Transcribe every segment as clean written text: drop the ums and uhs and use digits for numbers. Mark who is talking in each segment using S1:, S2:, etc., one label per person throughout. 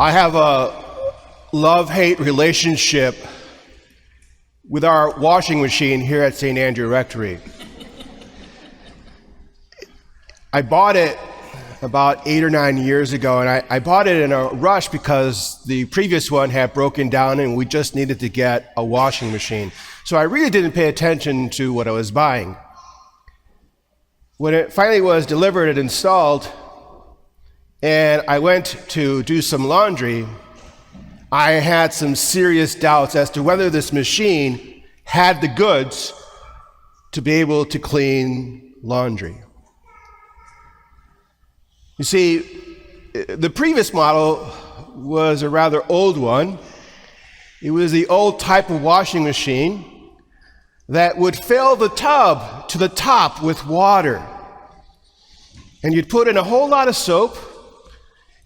S1: I have a love-hate relationship with our washing machine here at St. Andrew Rectory. I bought it about 8 or 9 years ago, and I bought it in a rush because the previous one had broken down and we just needed to get a washing machine. So I really didn't pay attention to what I was buying. When it finally was delivered and installed, and I went to do some laundry, I had some serious doubts as to whether this machine had the goods to be able to clean laundry. You see, the previous model was a rather old one. It was the old type of washing machine that would fill the tub to the top with water. And you'd put in a whole lot of soap,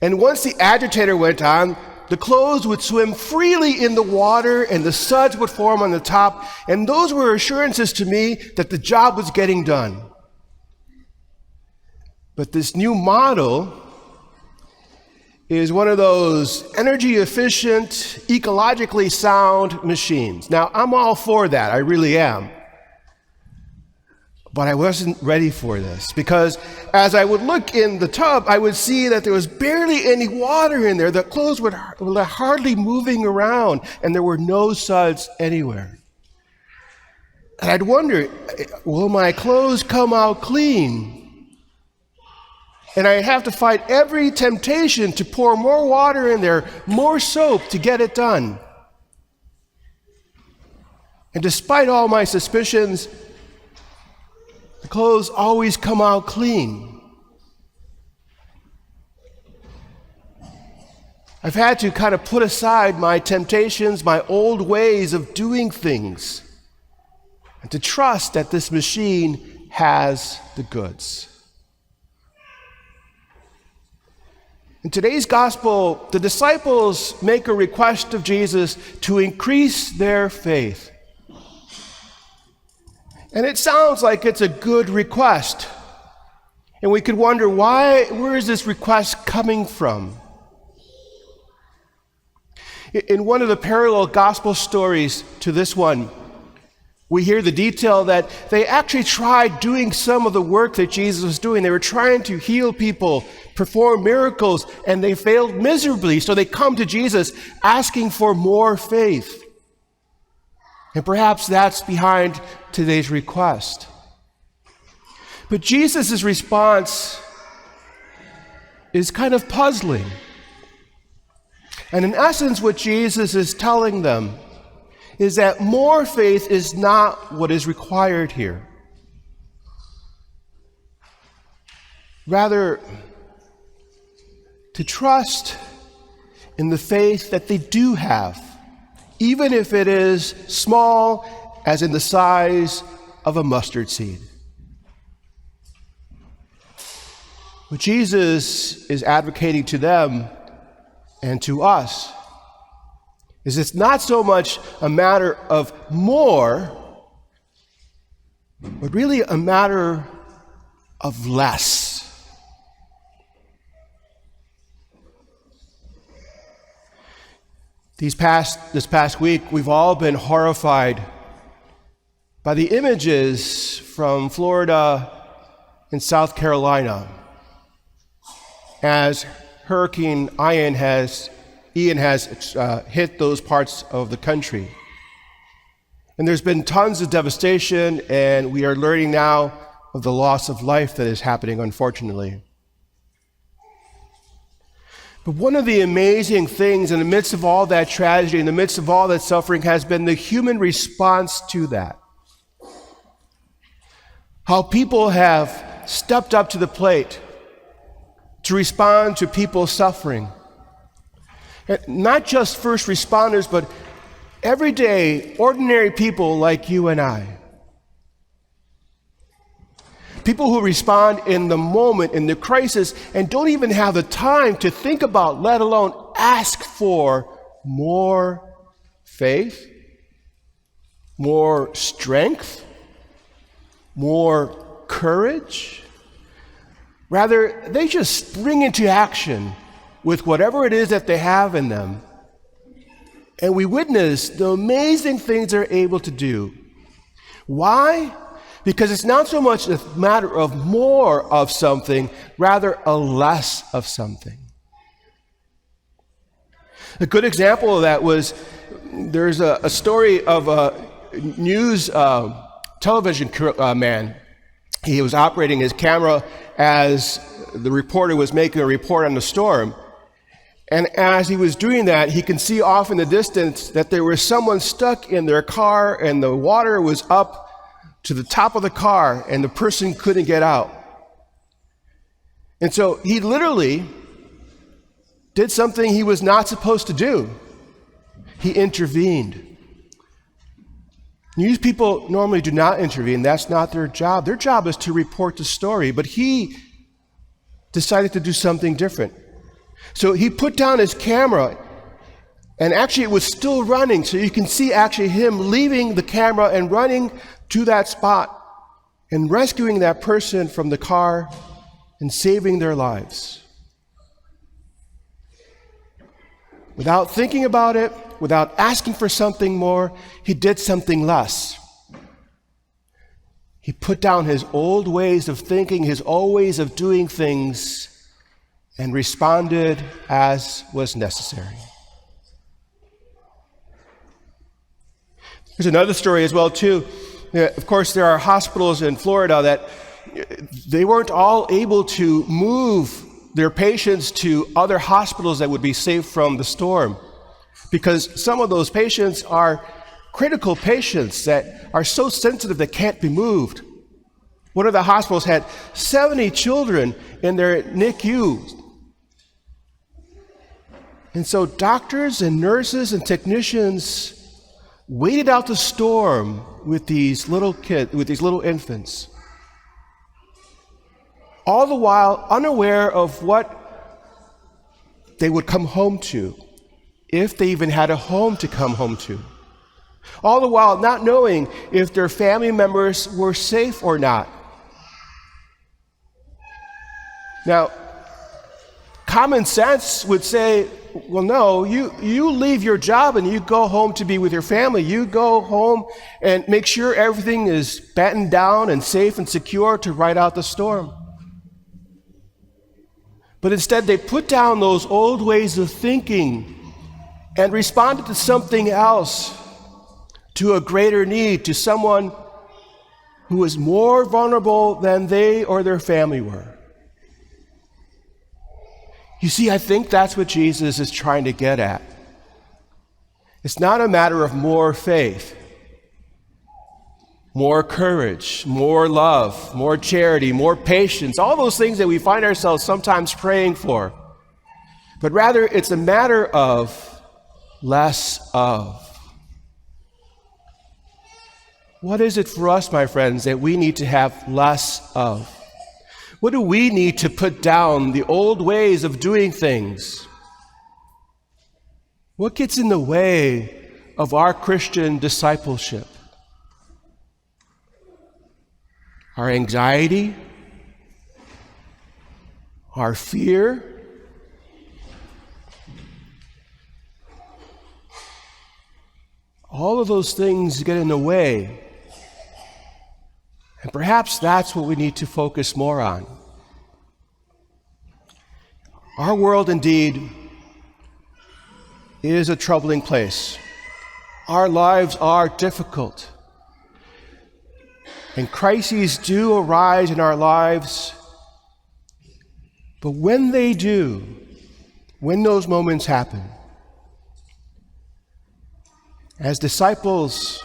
S1: and once the agitator went on, the clothes would swim freely in the water and the suds would form on the top, and those were assurances to me that the job was getting done. But this new model is one of those energy efficient, ecologically sound machines. Now, I'm all for that, I really am. But I wasn't ready for this, because as I would look in the tub, I would see that there was barely any water in there. The clothes were hardly moving around, and there were no suds anywhere. And I'd wonder, will my clothes come out clean? And I have to fight every temptation to pour more water in there, more soap to get it done. And despite all my suspicions, the clothes always come out clean. I've had to kind of put aside my temptations, my old ways of doing things, and to trust that this machine has the goods. In today's gospel, the disciples make a request of Jesus to increase their faith. And it sounds like it's a good request. And we could wonder, where is this request coming from? In one of the parallel gospel stories to this one, we hear the detail that they actually tried doing some of the work that Jesus was doing. They were trying to heal people, perform miracles, and they failed miserably. So they come to Jesus asking for more faith. And perhaps that's behind today's request. But Jesus' response is kind of puzzling. And in essence, what Jesus is telling them is that more faith is not what is required here. Rather, to trust in the faith that they do have, even if it is small, as in the size of a mustard seed. What Jesus is advocating to them and to us is it's not so much a matter of more, but really a matter of less. This past week, we've all been horrified by the images from Florida and South Carolina as Hurricane Ian has hit those parts of the country. And there's been tons of devastation, and we are learning now of the loss of life that is happening, unfortunately. But one of the amazing things in the midst of all that tragedy, in the midst of all that suffering, has been the human response to that. How people have stepped up to the plate to respond to people suffering. And not just first responders, but everyday, ordinary people like you and I. People who respond in the moment, in the crisis, and don't even have the time to think about, let alone ask for more faith, more strength, more courage. Rather, they just spring into action with whatever it is that they have in them, and we witness the amazing things they're able to do. Why? Because it's not so much a matter of more of something, rather a less of something. A good example of that was, there's a story of a news television man. He was operating his camera as the reporter was making a report on the storm. And as he was doing that, he can see off in the distance that there was someone stuck in their car, and the water was up to the top of the car, and the person couldn't get out. And so he literally did something he was not supposed to do. He intervened. News people normally do not intervene. That's not their job. Their job is to report the story, but he decided to do something different. So he put down his camera, and actually it was still running, so you can see actually him leaving the camera and running to that spot and rescuing that person from the car and saving their lives. Without thinking about it, without asking for something more, he did something less. He put down his old ways of thinking, his old ways of doing things, and responded as was necessary. There's another story as well, too. Of course, there are hospitals in Florida that they weren't all able to move their patients to other hospitals that would be safe from the storm, because some of those patients are critical patients that are so sensitive they can't be moved. One of the hospitals had 70 children in their NICU. And so doctors and nurses and technicians waited out the storm with these little kids, with these little infants, all the while unaware of what they would come home to, if they even had a home to come home to. All the while not knowing if their family members were safe or not. Now, common sense would say, well, no, you leave your job and you go home to be with your family. You go home and make sure everything is battened down and safe and secure to ride out the storm. But instead, they put down those old ways of thinking and responded to something else, to a greater need, to someone who was more vulnerable than they or their family were. You see, I think that's what Jesus is trying to get at. It's not a matter of more faith, more courage, more love, more charity, more patience, all those things that we find ourselves sometimes praying for. But rather, it's a matter of less of. What is it for us, my friends, that we need to have less of? What do we need to put down, the old ways of doing things? What gets in the way of our Christian discipleship? Our anxiety? Our fear? All of those things get in the way. And perhaps that's what we need to focus more on. Our world indeed is a troubling place. Our lives are difficult. And crises do arise in our lives. But when they do, when those moments happen, as disciples,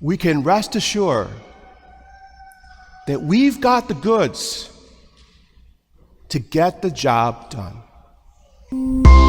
S1: we can rest assured that we've got the goods to get the job done.